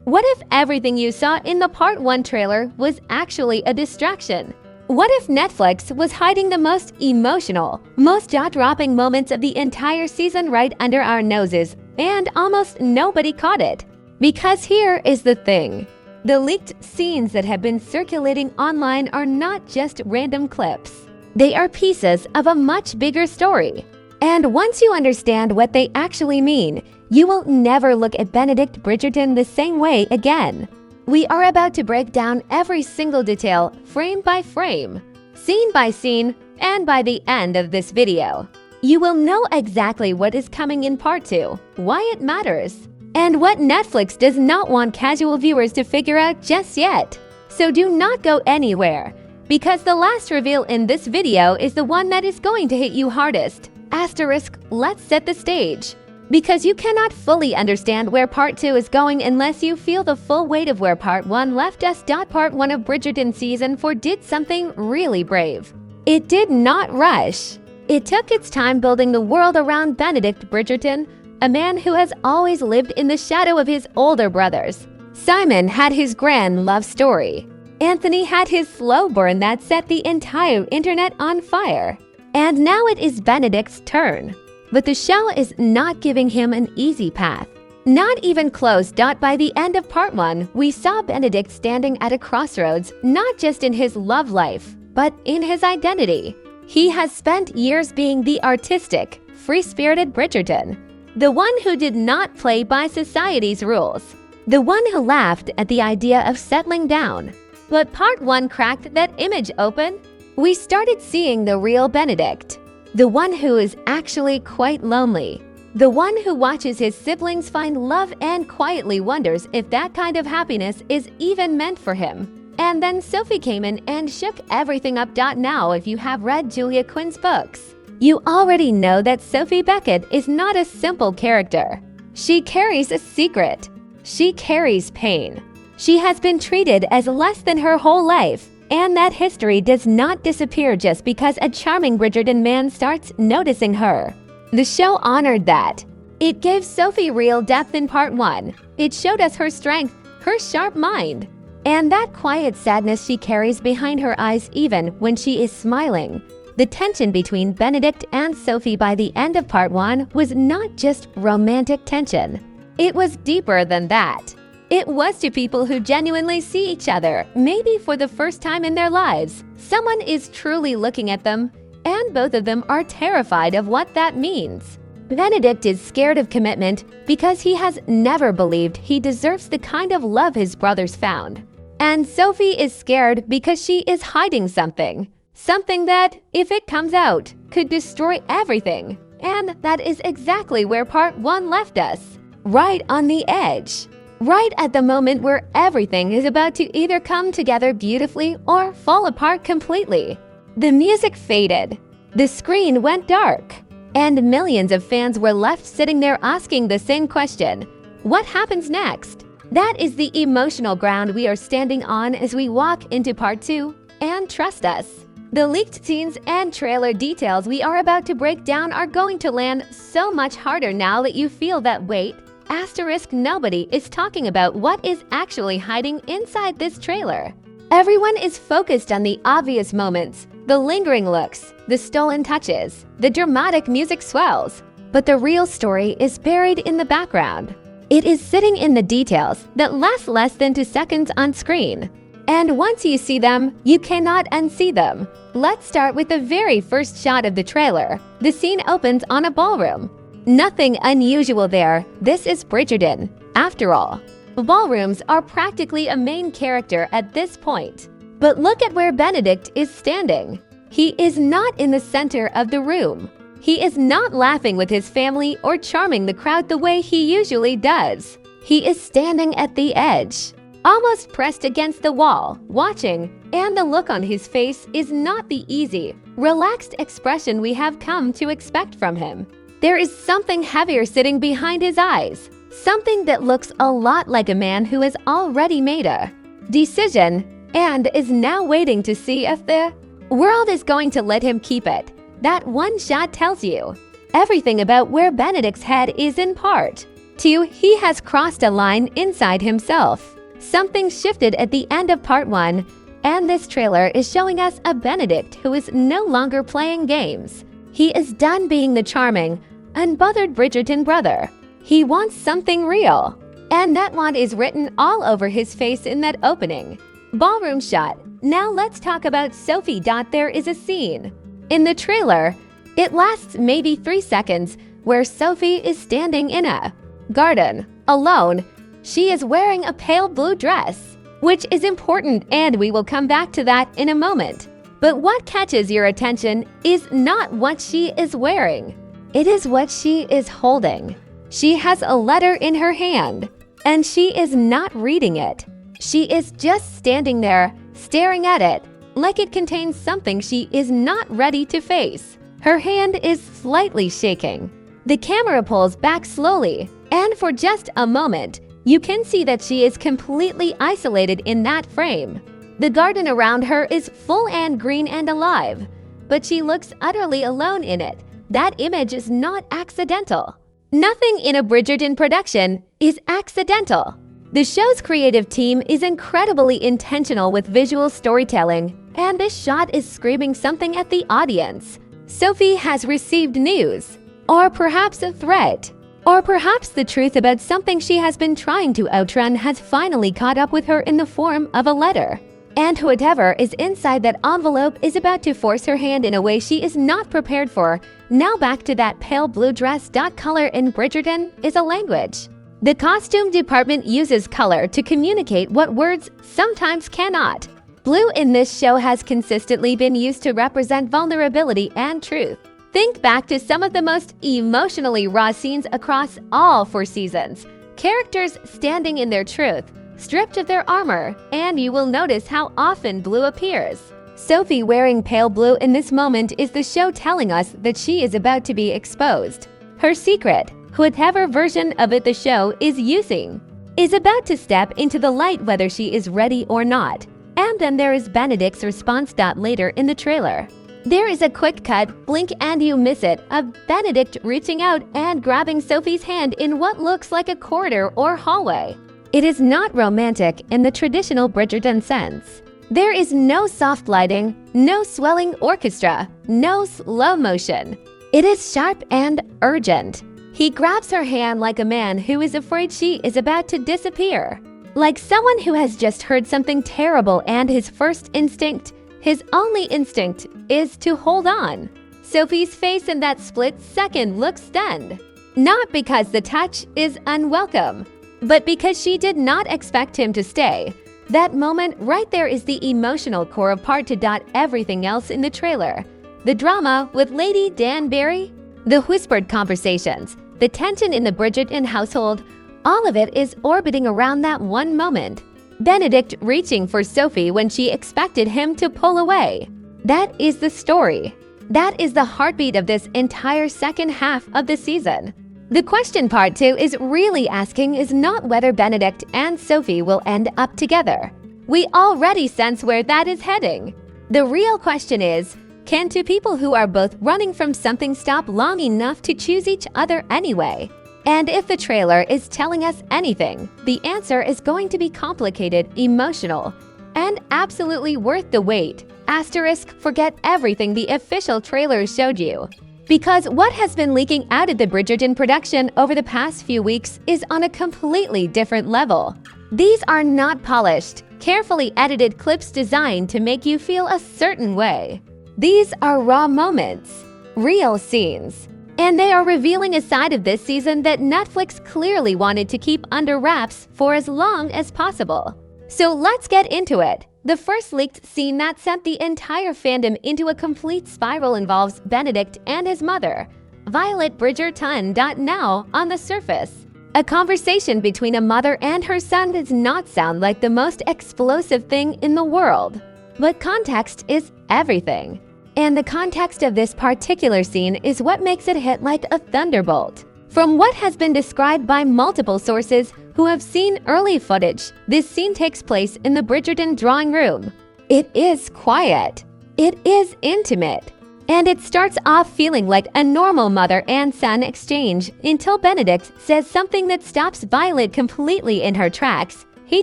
What if everything you saw in the Part 1 trailer was actually a distraction? What if Netflix was hiding the most emotional, most jaw-dropping moments of the entire season right under our noses, and almost nobody caught it? Because here is the thing. The leaked scenes that have been circulating online are not just random clips. They are pieces of a much bigger story. And once you understand what they actually mean, you will never look at Benedict Bridgerton the same way again. We are about to break down every single detail, frame by frame, scene by scene, and by the end of this video, you will know exactly what is coming in Part 2, why it matters, and what Netflix does not want casual viewers to figure out just yet. So do not go anywhere, because the last reveal in this video is the one that is going to hit you hardest. Asterisk, let's set the stage. Because you cannot fully understand where Part 2 is going unless you feel the full weight of where Part 1 left us. Part 1 of Bridgerton Season 4 did something really brave. It did not rush. It took its time building the world around Benedict Bridgerton, a man who has always lived in the shadow of his older brothers. Simon had his grand love story. Anthony had his slow burn that set the entire internet on fire. And now it is Benedict's turn. But the show is not giving him an easy path. Not even close. By the end of Part 1, we saw Benedict standing at a crossroads, not just in his love life, but in his identity. He has spent years being the artistic, free-spirited Bridgerton, the one who did not play by society's rules, the one who laughed at the idea of settling down. But Part 1 cracked that image open. We started seeing the real Benedict. The one who is actually quite lonely. The one who watches his siblings find love and quietly wonders if that kind of happiness is even meant for him. And then Sophie came in and shook everything up. Now, if you have read Julia Quinn's books, you already know that Sophie Beckett is not a simple character. She carries a secret. She carries pain. She has been treated as less than her whole life. And that history does not disappear just because a charming Bridgerton man starts noticing her. The show honored that. It gave Sophie real depth in Part 1. It showed us her strength, her sharp mind, and that quiet sadness she carries behind her eyes even when she is smiling. The tension between Benedict and Sophie by the end of Part 1 was not just romantic tension. It was deeper than that. It was to people who genuinely see each other, maybe for the first time in their lives. Someone is truly looking at them, and both of them are terrified of what that means. Benedict is scared of commitment because he has never believed he deserves the kind of love his brothers found. And Sophie is scared because she is hiding something. Something that, if it comes out, could destroy everything. And that is exactly where Part 1 left us. Right on the edge. Right at the moment where everything is about to either come together beautifully or fall apart completely. The music faded, the screen went dark, and millions of fans were left sitting there asking the same question: what happens next? That is the emotional ground we are standing on as we walk into Part 2, and trust us, the leaked scenes and trailer details we are about to break down are going to land so much harder now that you feel that weight. Asterisk, nobody is talking about what is actually hiding inside this trailer. Everyone is focused on the obvious moments, the lingering looks, the stolen touches, the dramatic music swells. But the real story is buried in the background. It is sitting in the details that last less than 2 seconds on screen. And once you see them, you cannot unsee them. Let's start with the very first shot of the trailer. The scene opens on a ballroom. Nothing unusual there. This is Bridgerton, after all. Ballrooms are practically a main character at this point. But look at where Benedict is standing. He is not in the center of the room. He is not laughing with his family or charming the crowd the way he usually does. He is standing at the edge, almost pressed against the wall, watching, and the look on his face is not the easy, relaxed expression we have come to expect from him. There is something heavier sitting behind his eyes, something that looks a lot like a man who has already made a decision and is now waiting to see if the world is going to let him keep it. That one shot tells you everything about where Benedict's head is in part. 2. He has crossed a line inside himself. Something shifted at the end of part 1, and this trailer is showing us a Benedict who is no longer playing games. He is done being the charming, unbothered Bridgerton brother. He wants something real. And that want is written all over his face in that opening. Ballroom shot. Now let's talk about Sophie. There is a scene in the trailer. It lasts maybe 3 seconds where Sophie is standing in a garden, alone. She is wearing a pale blue dress, which is important, and we will come back to that in a moment. But what catches your attention is not what she is wearing. It is what she is holding. She has a letter in her hand, and she is not reading it. She is just standing there, staring at it, like it contains something she is not ready to face. Her hand is slightly shaking. The camera pulls back slowly, and for just a moment, you can see that she is completely isolated in that frame. The garden around her is full and green and alive, but she looks utterly alone in it. That image is not accidental. Nothing in a Bridgerton production is accidental. The show's creative team is incredibly intentional with visual storytelling, and this shot is screaming something at the audience. Sophie has received news, or perhaps a threat, or perhaps the truth about something she has been trying to outrun has finally caught up with her in the form of a letter. And whatever is inside that envelope is about to force her hand in a way she is not prepared for. Now back to that pale blue dress. Color in Bridgerton is a language. The costume department uses color to communicate what words sometimes cannot. Blue in this show has consistently been used to represent vulnerability and truth. Think back to some of the most emotionally raw scenes across all 4 seasons. Characters standing in their truth, stripped of their armor, and you will notice how often blue appears. Sophie wearing pale blue in this moment is the show telling us that she is about to be exposed. Her secret, whatever version of it the show is using, is about to step into the light whether she is ready or not. And then there is Benedict's response. Later in the trailer, there is a quick cut, blink and you miss it, of Benedict reaching out and grabbing Sophie's hand in what looks like a corridor or hallway. It is not romantic in the traditional Bridgerton sense. There is no soft lighting, no swelling orchestra, no slow motion. It is sharp and urgent. He grabs her hand like a man who is afraid she is about to disappear. Like someone who has just heard something terrible and his first instinct, his only instinct, is to hold on. Sophie's face in that split second looks stunned. Not because the touch is unwelcome, but because she did not expect him to stay. That moment right there is the emotional core of part 2. Everything else in the trailer, the drama with Lady Danbury, the whispered conversations, the tension in the Bridgerton household, all of it is orbiting around that one moment. Benedict reaching for Sophie when she expected him to pull away. That is the story. That is the heartbeat of this entire second half of the season. The question part 2 is really asking is not whether Benedict and Sophie will end up together. We already sense where that is heading. The real question is, can 2 people who are both running from something stop long enough to choose each other anyway? And if the trailer is telling us anything, the answer is going to be complicated, emotional, and absolutely worth the wait. Asterisk, forget everything the official trailer showed you. Because what has been leaking out of the Bridgerton production over the past few weeks is on a completely different level. These are not polished, carefully edited clips designed to make you feel a certain way. These are raw moments, real scenes, and they are revealing a side of this season that Netflix clearly wanted to keep under wraps for as long as possible. So let's get into it. The first leaked scene that sent the entire fandom into a complete spiral involves Benedict and his mother, Violet Bridgerton. Now, on the surface, a conversation between a mother and her son does not sound like the most explosive thing in the world. But context is everything. And the context of this particular scene is what makes it hit like a thunderbolt. From what has been described by multiple sources who have seen early footage, this scene takes place in the Bridgerton drawing room. It is quiet. It is intimate. And it starts off feeling like a normal mother and son exchange until Benedict says something that stops Violet completely in her tracks. He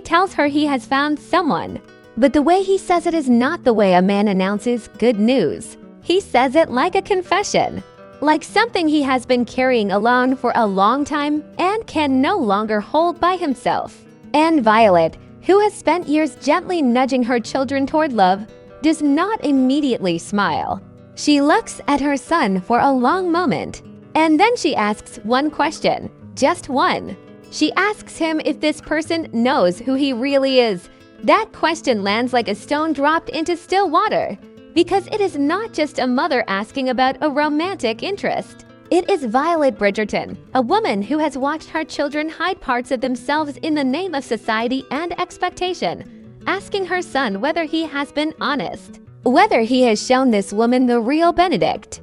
tells her he has found someone. But the way he says it is not the way a man announces good news. He says it like a confession, like something he has been carrying alone for a long time and can no longer hold by himself. And Violet, who has spent years gently nudging her children toward love, does not immediately smile. She looks at her son for a long moment, and then she asks one question, just one. She asks him if this person knows who he really is. That question lands like a stone dropped into still water, because it is not just a mother asking about a romantic interest. It is Violet Bridgerton, a woman who has watched her children hide parts of themselves in the name of society and expectation, asking her son whether he has been honest, whether he has shown this woman the real Benedict.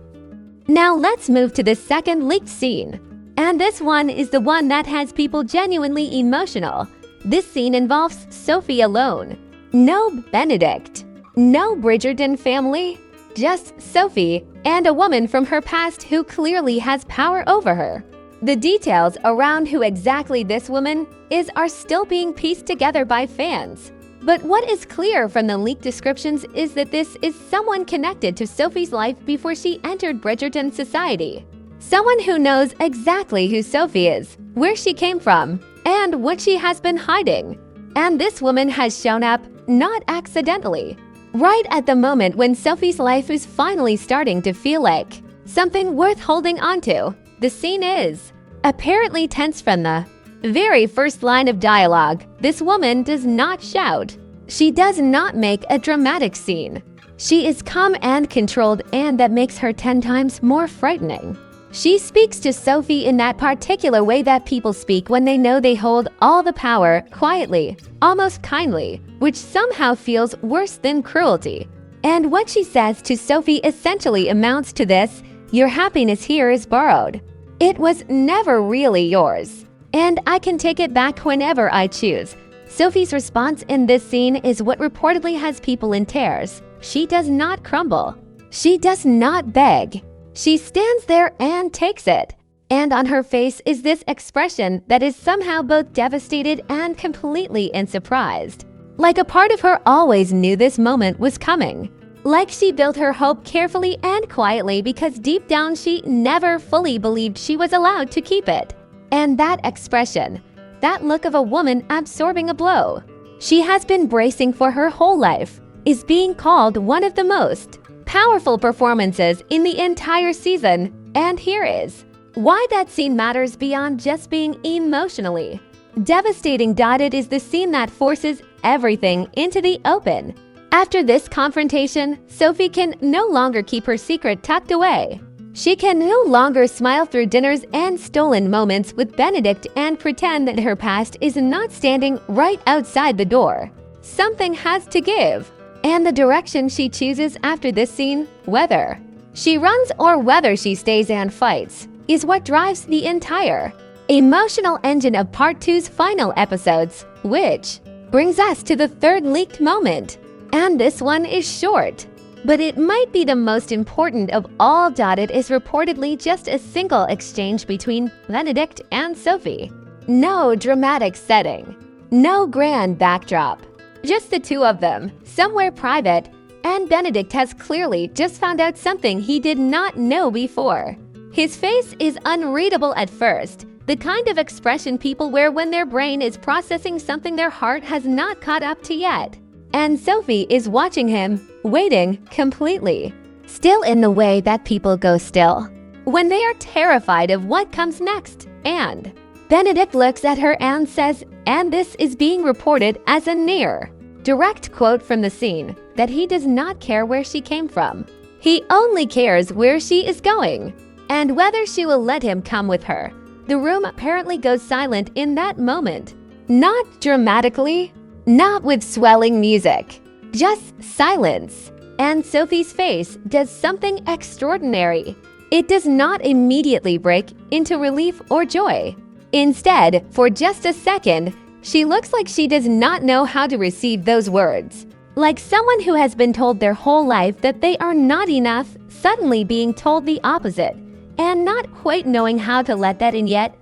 Now let's move to the second leaked scene. And this one is the one that has people genuinely emotional. This scene involves Sophie alone. No Benedict. No Bridgerton family. Just Sophie and a woman from her past who clearly has power over her. The details around who exactly this woman is are still being pieced together by fans. But what is clear from the leaked descriptions is that this is someone connected to Sophie's life before she entered Bridgerton society. Someone who knows exactly who Sophie is, where she came from, and what she has been hiding. And this woman has shown up not accidentally. Right at the moment when Sophie's life is finally starting to feel like something worth holding onto, the scene is apparently tense from the very first line of dialogue. This woman does not shout. She does not make a dramatic scene. She is calm and controlled, and that makes her 10 times more frightening. She speaks to Sophie in that particular way that people speak when they know they hold all the power, quietly, almost kindly, which somehow feels worse than cruelty. And what she says to Sophie essentially amounts to this: your happiness here is borrowed. It was never really yours, and I can take it back whenever I choose. Sophie's response in this scene is what reportedly has people in tears. She does not crumble. She does not beg. She stands there and takes it. And on her face is this expression that is somehow both devastated and completely unsurprised. Like a part of her always knew this moment was coming. Like she built her hope carefully and quietly because deep down she never fully believed she was allowed to keep it. And that expression, that look of a woman absorbing a blow she has been bracing for her whole life, is being called one of the most powerful performances in the entire season. And here is why that scene matters beyond just being emotionally devastating. It is the scene that forces everything into the open. After this confrontation, Sophie can no longer keep her secret tucked away. She can no longer smile through dinners and stolen moments with Benedict and pretend that her past is not standing right outside the door. Something has to give. And the direction she chooses after this scene, whether she runs or whether she stays and fights, is what drives the entire emotional engine of Part 2's final episodes, which brings us to the third leaked moment. And this one is short, but it might be the most important of all. It is reportedly just a single exchange between Benedict and Sophie. No dramatic setting, no grand backdrop. Just the two of them, somewhere private, and Benedict has clearly just found out something he did not know before. His face is unreadable at first, the kind of expression people wear when their brain is processing something their heart has not caught up to yet. And Sophie is watching him, waiting completely, still in the way that people go still when they are terrified of what comes next. And Benedict looks at her and says, and this is being reported as a near direct quote from the scene, that he does not care where she came from. He only cares where she is going and whether she will let him come with her. The room apparently goes silent in that moment. Not dramatically, not with swelling music, just silence. And Sophie's face does something extraordinary. It does not immediately break into relief or joy. Instead, for just a second, she looks like she does not know how to receive those words. Like someone who has been told their whole life that they are not enough, suddenly being told the opposite, and not quite knowing how to let that in yet.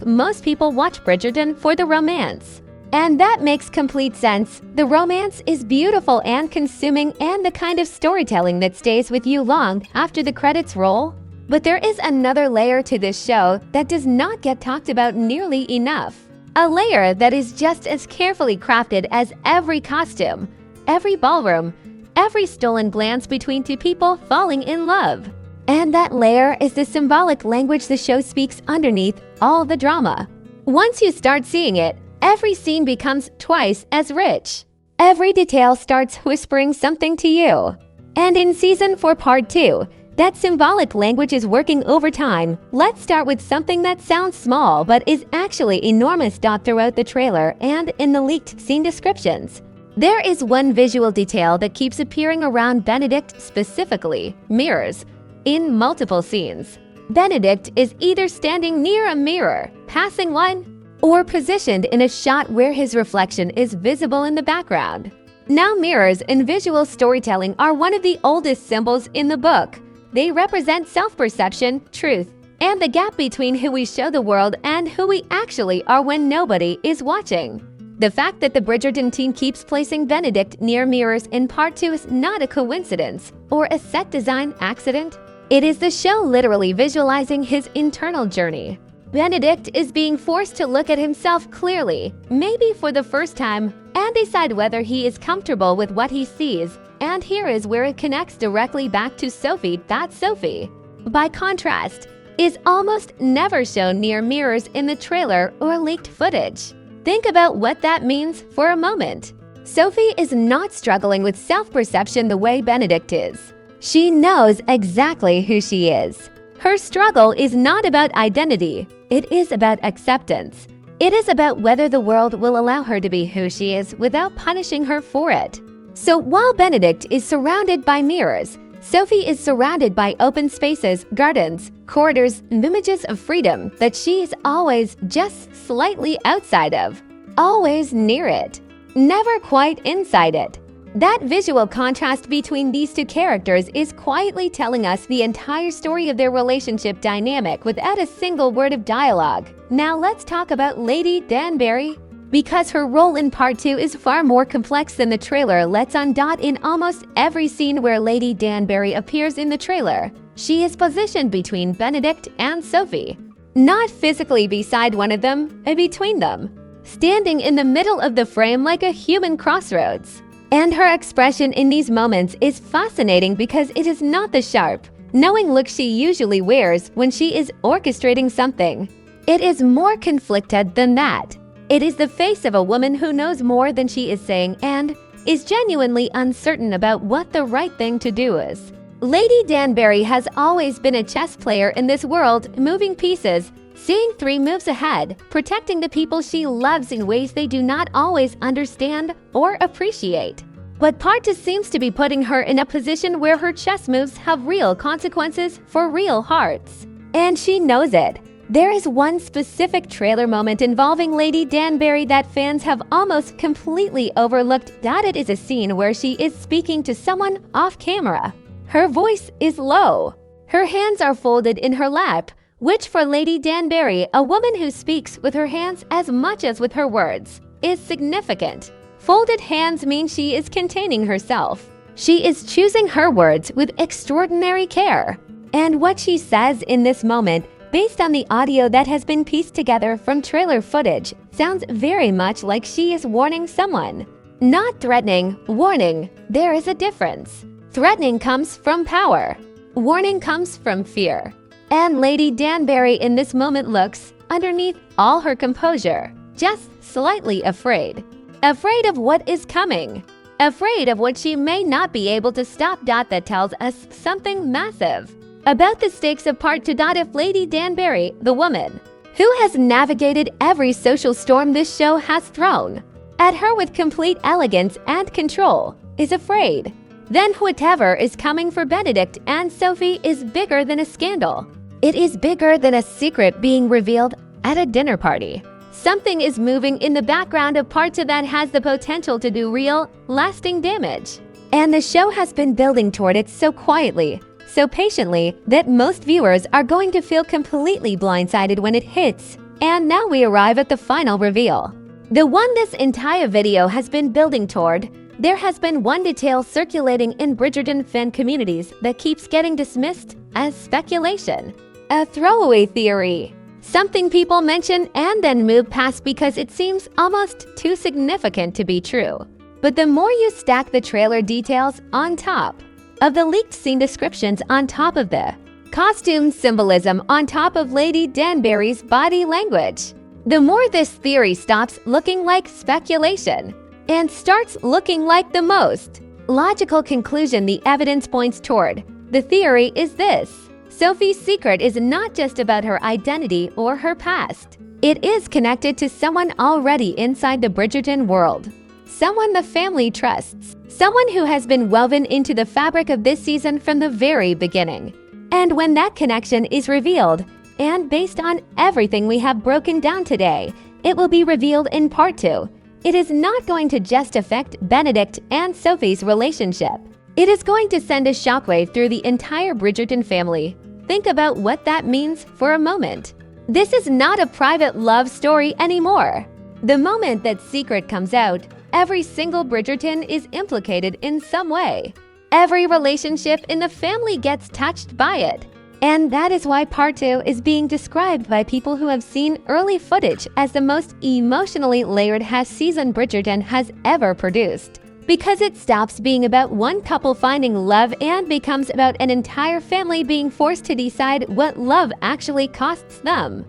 Most people watch Bridgerton for the romance. And that makes complete sense. The romance is beautiful and consuming, and the kind of storytelling that stays with you long after the credits roll. But there is another layer to this show that does not get talked about nearly enough. A layer that is just as carefully crafted as every costume, every ballroom, every stolen glance between two people falling in love. And that layer is the symbolic language the show speaks underneath all the drama. Once you start seeing it, every scene becomes twice as rich. Every detail starts whispering something to you. And in Season 4 Part 2, that symbolic language is working overtime. Let's start with something that sounds small but is actually enormous throughout the trailer and in the leaked scene descriptions. There is one visual detail that keeps appearing around Benedict, specifically mirrors, in multiple scenes. Benedict is either standing near a mirror, passing one, or positioned in a shot where his reflection is visible in the background. Now, mirrors in visual storytelling are one of the oldest symbols in the book. They represent self-perception, truth, and the gap between who we show the world and who we actually are when nobody is watching. The fact that the Bridgerton team keeps placing Benedict near mirrors in Part 2 is not a coincidence or a set design accident. It is the show literally visualizing his internal journey. Benedict is being forced to look at himself clearly, maybe for the first time, and decide whether he is comfortable with what he sees. And here is where it connects directly back to Sophie. That Sophie, by contrast, is almost never shown near mirrors in the trailer or leaked footage. Think about what that means for a moment. Sophie is not struggling with self-perception the way Benedict is. She knows exactly who she is. Her struggle is not about identity. It is about acceptance. It is about whether the world will allow her to be who she is without punishing her for it. So while Benedict is surrounded by mirrors, Sophie is surrounded by open spaces, gardens, corridors, and images of freedom that she is always just slightly outside of, always near it, never quite inside it. That visual contrast between these two characters is quietly telling us the entire story of their relationship dynamic without a single word of dialogue. Now let's talk about Lady Danbury. Because her role in Part 2 is far more complex than the trailer lets on. In almost every scene where Lady Danbury appears in the trailer, she is positioned between Benedict and Sophie. Not physically beside one of them, but between them, standing in the middle of the frame like a human crossroads. And her expression in these moments is fascinating because it is not the sharp, knowing look she usually wears when she is orchestrating something. It is more conflicted than that. It is the face of a woman who knows more than she is saying and is genuinely uncertain about what the right thing to do is. Lady Danbury has always been a chess player in this world, moving pieces, seeing 3 moves ahead, protecting the people she loves in ways they do not always understand or appreciate. But Part 2 seems to be putting her in a position where her chess moves have real consequences for real hearts. And she knows it. There is one specific trailer moment involving Lady Danbury that fans have almost completely overlooked. That it is a scene where she is speaking to someone off camera. Her voice is low. Her hands are folded in her lap, which for Lady Danbury, a woman who speaks with her hands as much as with her words, is significant. Folded hands mean she is containing herself. She is choosing her words with extraordinary care. And what she says in this moment, based on the audio that has been pieced together from trailer footage, sounds very much like she is warning someone. Not threatening, warning. There is a difference. Threatening comes from power. Warning comes from fear. And Lady Danbury in this moment looks, underneath all her composure, just slightly afraid. Afraid of what is coming. Afraid of what she may not be able to stop. That tells us something massive about the stakes of Part 2. If Lady Danbury, the woman who has navigated every social storm this show has thrown at her with complete elegance and control, is afraid, then whatever is coming for Benedict and Sophie is bigger than a scandal. It is bigger than a secret being revealed at a dinner party. Something is moving in the background of part 2 that has the potential to do real, lasting damage. And the show has been building toward it so quietly, so patiently, that most viewers are going to feel completely blindsided when it hits. And now we arrive at the final reveal. The one this entire video has been building toward. There has been one detail circulating in Bridgerton fan communities that keeps getting dismissed as speculation. A throwaway theory. Something people mention and then move past because it seems almost too significant to be true. But the more you stack the trailer details on top of the leaked scene descriptions, on top of the costume symbolism, on top of Lady Danbury's body language, the more this theory stops looking like speculation and starts looking like the most logical conclusion the evidence points toward. The theory is this: Sophie's secret is not just about her identity or her past. It is connected to someone already inside the Bridgerton world. Someone the family trusts. Someone who has been woven into the fabric of this season from the very beginning. And when that connection is revealed, and based on everything we have broken down today, it will be revealed in part 2. It is not going to just affect Benedict and Sophie's relationship. It is going to send a shockwave through the entire Bridgerton family. Think about what that means for a moment. This is not a private love story anymore. The moment that secret comes out, every single Bridgerton is implicated in some way. Every relationship in the family gets touched by it. And that is why part 2 is being described by people who have seen early footage as the most emotionally layered season Bridgerton has ever produced. Because it stops being about one couple finding love and becomes about an entire family being forced to decide what love actually costs them.